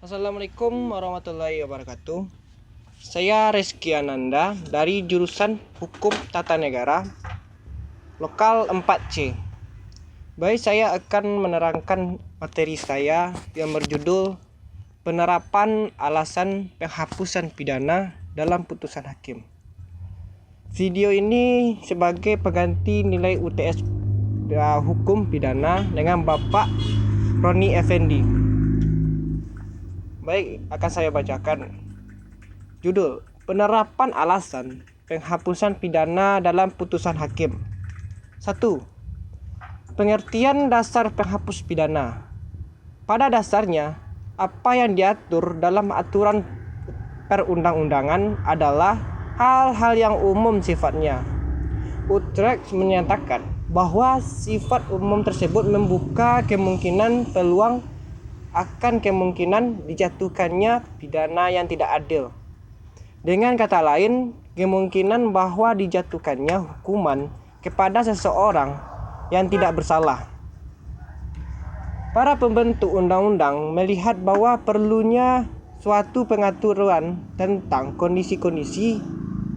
Assalamualaikum warahmatullahi wabarakatuh. Saya Reski Ananda dari jurusan Hukum Tata Negara Lokal 4C. Baik, saya akan menerangkan materi saya yang berjudul Penerapan Alasan Penghapusan Pidana dalam Putusan Hakim. Video ini sebagai pengganti nilai UTS Hukum Pidana dengan Bapak Roni Effendi. Baik, akan saya bacakan. Judul: Penerapan alasan penghapusan pidana dalam putusan hakim. 1. Pengertian dasar penghapus pidana. Pada dasarnya, apa yang diatur dalam aturan perundang-undangan adalah hal-hal yang umum sifatnya. Utrecht menyatakan bahwa sifat umum tersebut membuka kemungkinan peluang akan kemungkinan dijatuhkannya pidana yang tidak adil. Dengan kata lain, kemungkinan bahwa dijatuhkannya hukuman kepada seseorang yang tidak bersalah. Para pembentuk undang-undang melihat bahwa perlunya suatu pengaturan tentang kondisi-kondisi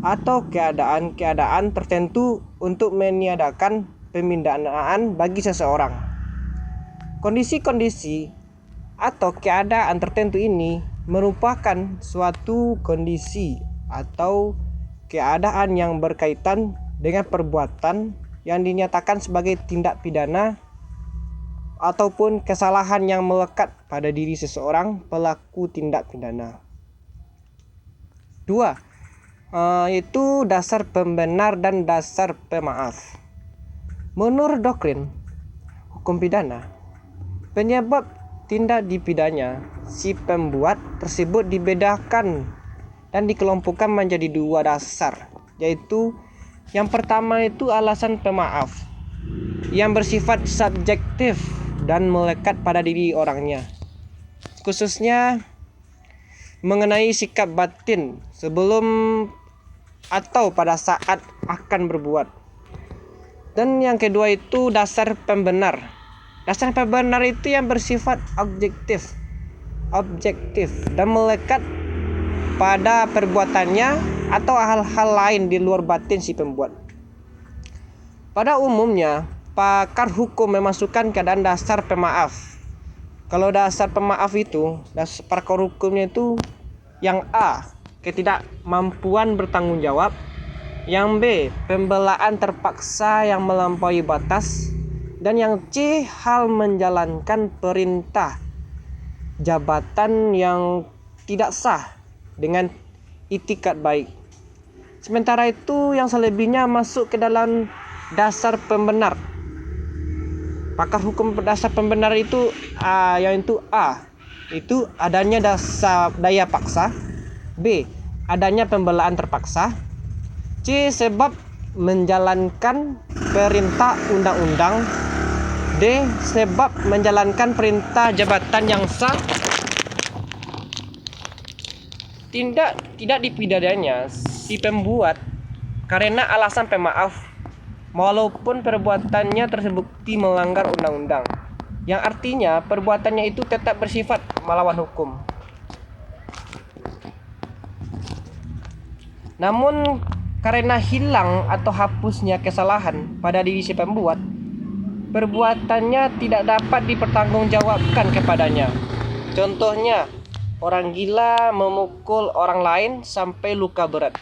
atau keadaan-keadaan tertentu untuk meniadakan pemindanaan bagi seseorang. Kondisi-kondisi atau keadaan tertentu ini merupakan suatu kondisi atau keadaan yang berkaitan dengan perbuatan yang dinyatakan sebagai tindak pidana ataupun kesalahan yang melekat pada diri seseorang pelaku tindak pidana. 2. Yaitu dasar pembenar dan dasar pemaaf. Menurut doktrin hukum pidana, penyebab tindak dipidana si pembuat tersebut dibedakan dan dikelompokkan menjadi dua dasar, yaitu yang pertama itu alasan pemaaf yang bersifat subjektif dan melekat pada diri orangnya, khususnya mengenai sikap batin sebelum atau pada saat akan berbuat. Dan yang kedua itu dasar pembenar. Dasar pembenar itu yang bersifat objektif dan melekat pada perbuatannya atau hal-hal lain di luar batin si pembuat. Pada umumnya, pakar hukum memasukkan keadaan dasar pemaaf. Kalau dasar pemaaf itu, dasar pakar hukumnya itu yang A, ketidakmampuan bertanggung jawab, yang B, pembelaan terpaksa yang melampaui batas, dan yang C, hal menjalankan perintah jabatan yang tidak sah dengan itikat baik. Sementara itu yang selebihnya masuk ke dalam dasar pembenar. Pakar hukum dasar pembenar itu yaitu A, itu adanya dasar daya paksa, B, adanya pembelaan terpaksa, C, sebab menjalankan perintah undang-undang, D, sebab menjalankan perintah jabatan yang sah. Tidak dipidananya si pembuat karena alasan pemaaf walaupun perbuatannya terbukti melanggar undang-undang, yang artinya perbuatannya itu tetap bersifat melawan hukum. Namun karena hilang atau hapusnya kesalahan pada diri si pembuat, perbuatannya tidak dapat dipertanggungjawabkan kepadanya. Contohnya, orang gila memukul orang lain sampai luka berat.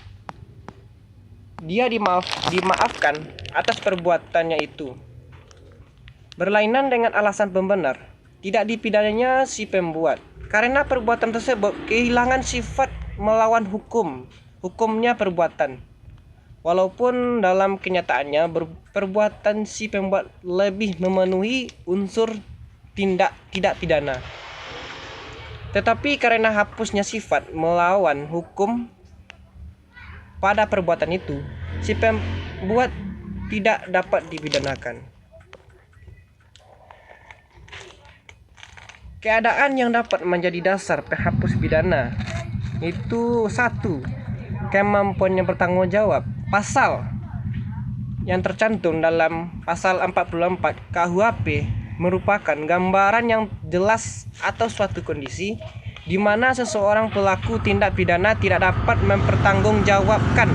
Dia dimaafkan atas perbuatannya itu. Berlainan dengan alasan pembenar, tidak dipidananya si pembuat karena perbuatan tersebut kehilangan sifat melawan hukum. Hukumnya perbuatan. Walaupun dalam kenyataannya perbuatan si pembuat lebih memenuhi unsur tidak pidana, tetapi karena hapusnya sifat melawan hukum pada perbuatan itu, si pembuat tidak dapat dipidanakan. Keadaan yang dapat menjadi dasar penghapus pidana itu 1. Kemampuannya bertanggung jawab. Pasal yang tercantum dalam pasal 44 KUHP merupakan gambaran yang jelas atau suatu kondisi di mana seseorang pelaku tindak pidana tidak dapat mempertanggungjawabkan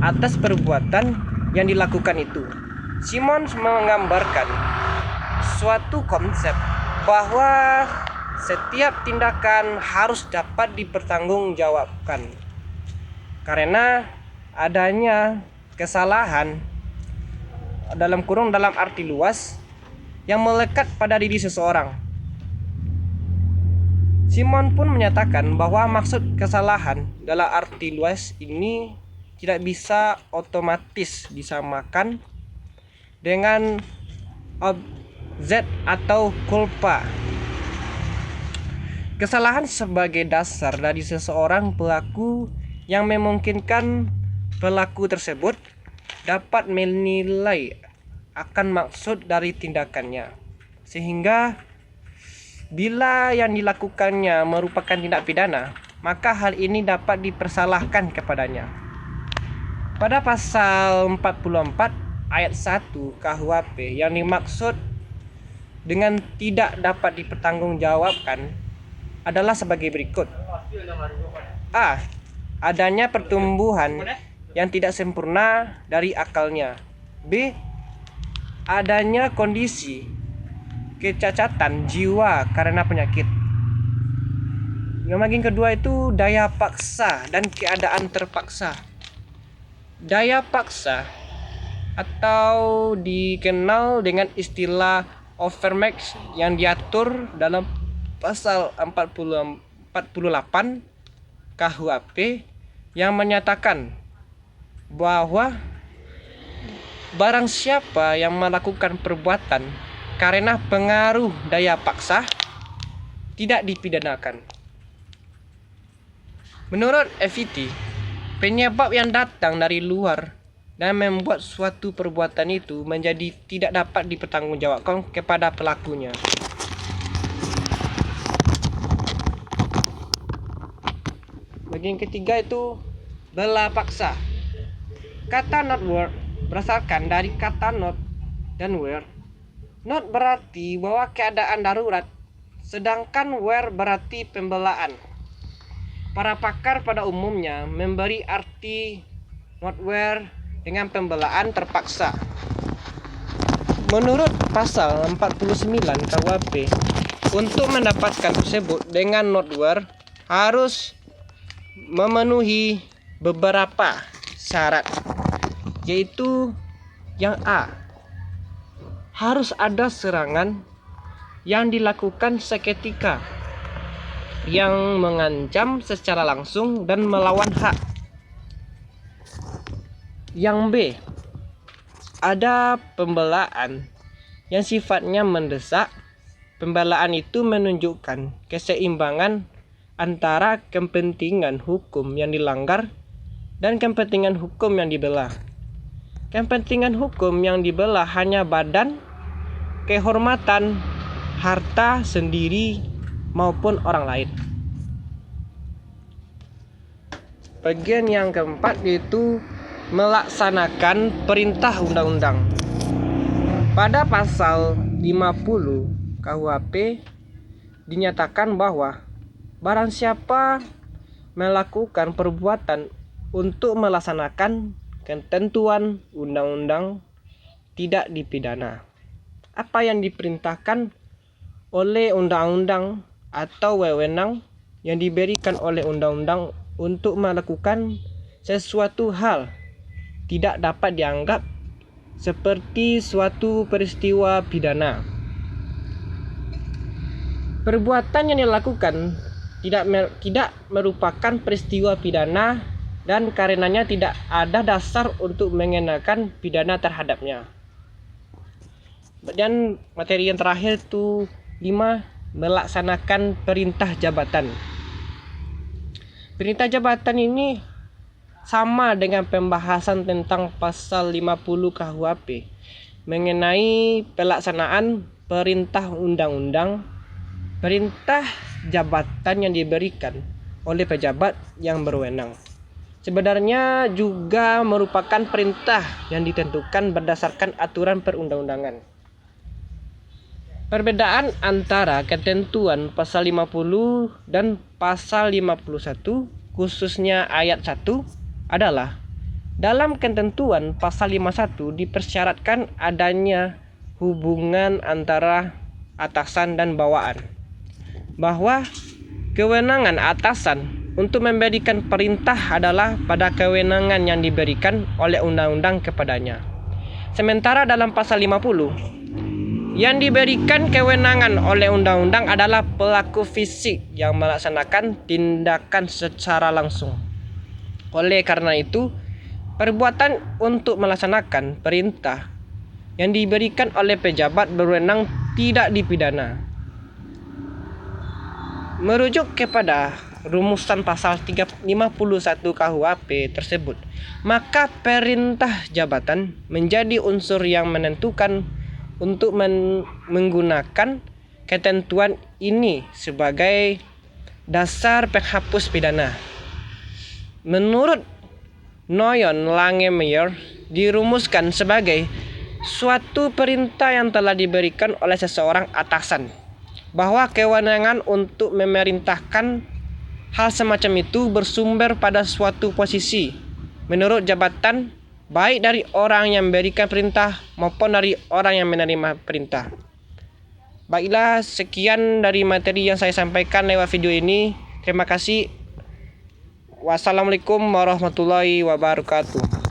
atas perbuatan yang dilakukan itu. Simons menggambarkan suatu konsep bahwa setiap tindakan harus dapat dipertanggungjawabkan karena adanya kesalahan dalam arti luas yang melekat pada diri seseorang. Simon pun menyatakan bahwa maksud kesalahan dalam arti luas ini tidak bisa otomatis disamakan dengan objek atau culpa. Kesalahan sebagai dasar dari seseorang pelaku yang memungkinkan pelaku tersebut dapat menilai akan maksud dari tindakannya, sehingga bila yang dilakukannya merupakan tindak pidana, maka hal ini dapat dipersalahkan kepadanya. Pada pasal 44 ayat 1 KUHP yang dimaksud dengan tidak dapat dipertanggungjawabkan adalah sebagai berikut. A. Adanya pertumbuhan yang tidak sempurna dari akalnya. B. Adanya kondisi kecacatan jiwa karena penyakit. Yang bagian kedua itu daya paksa dan keadaan terpaksa. Daya paksa atau dikenal dengan istilah overmax yang diatur dalam pasal 48 KUHP yang menyatakan bahwa barang siapa yang melakukan perbuatan karena pengaruh daya paksa tidak dipidanakan. Menurut FET, penyebab yang datang dari luar dan membuat suatu perbuatan itu menjadi tidak dapat dipertanggungjawabkan kepada pelakunya. Bagian ketiga itu bela paksa. Kata not word berasalkan dari kata not dan where. Not berarti bahwa keadaan darurat, sedangkan where berarti pembelaan. Para pakar pada umumnya memberi arti not where dengan pembelaan terpaksa. Menurut pasal 49 KUHP, untuk mendapatkan tersebut dengan not where harus memenuhi beberapa syarat, yaitu yang A, harus ada serangan yang dilakukan seketika yang mengancam secara langsung dan melawan hak. Yang B, ada pembelaan yang sifatnya mendesak. Pembelaan itu menunjukkan keseimbangan antara kepentingan hukum yang dilanggar dan kepentingan hukum yang dibela. Kepentingan hukum yang dibela hanya badan, kehormatan, harta sendiri maupun orang lain. Bagian yang keempat yaitu melaksanakan perintah undang-undang. Pada pasal 50 KUHP dinyatakan bahwa barang siapa melakukan perbuatan untuk melaksanakan ketentuan undang-undang tidak dipidana. Apa yang diperintahkan oleh undang-undang atau wewenang yang diberikan oleh undang-undang untuk melakukan sesuatu hal tidak dapat dianggap seperti suatu peristiwa pidana. Perbuatan yang dilakukan tidak merupakan peristiwa pidana dan karenanya tidak ada dasar untuk mengenakan pidana terhadapnya. Dan materi yang terakhir itu 5, melaksanakan perintah jabatan. Perintah jabatan ini sama dengan pembahasan tentang pasal 50 KUHP mengenai pelaksanaan perintah undang-undang. Perintah jabatan yang diberikan oleh pejabat yang berwenang sebenarnya juga merupakan perintah yang ditentukan berdasarkan aturan perundang-undangan. Perbedaan antara ketentuan pasal 50 dan pasal 51 khususnya ayat 1 adalah dalam ketentuan pasal 51 dipersyaratkan adanya hubungan antara atasan dan bawaan, bahwa kewenangan atasan untuk memberikan perintah adalah pada kewenangan yang diberikan oleh undang-undang kepadanya. Sementara dalam pasal 50 yang diberikan kewenangan oleh undang-undang adalah pelaku fisik yang melaksanakan tindakan secara langsung. Oleh karena itu, perbuatan untuk melaksanakan perintah yang diberikan oleh pejabat berwenang tidak dipidana. Merujuk kepada rumusan pasal 51 KUHP tersebut, maka perintah jabatan menjadi unsur yang menentukan untuk menggunakan ketentuan ini sebagai dasar penghapus pidana. Menurut Noyon Langemeier, dirumuskan sebagai suatu perintah yang telah diberikan oleh seseorang atasan, bahwa kewenangan untuk memerintahkan hal semacam itu bersumber pada suatu posisi menurut jabatan, baik dari orang yang memberikan perintah maupun dari orang yang menerima perintah. Baiklah, sekian dari materi yang saya sampaikan lewat video ini. Terima kasih. Wassalamualaikum warahmatullahi wabarakatuh.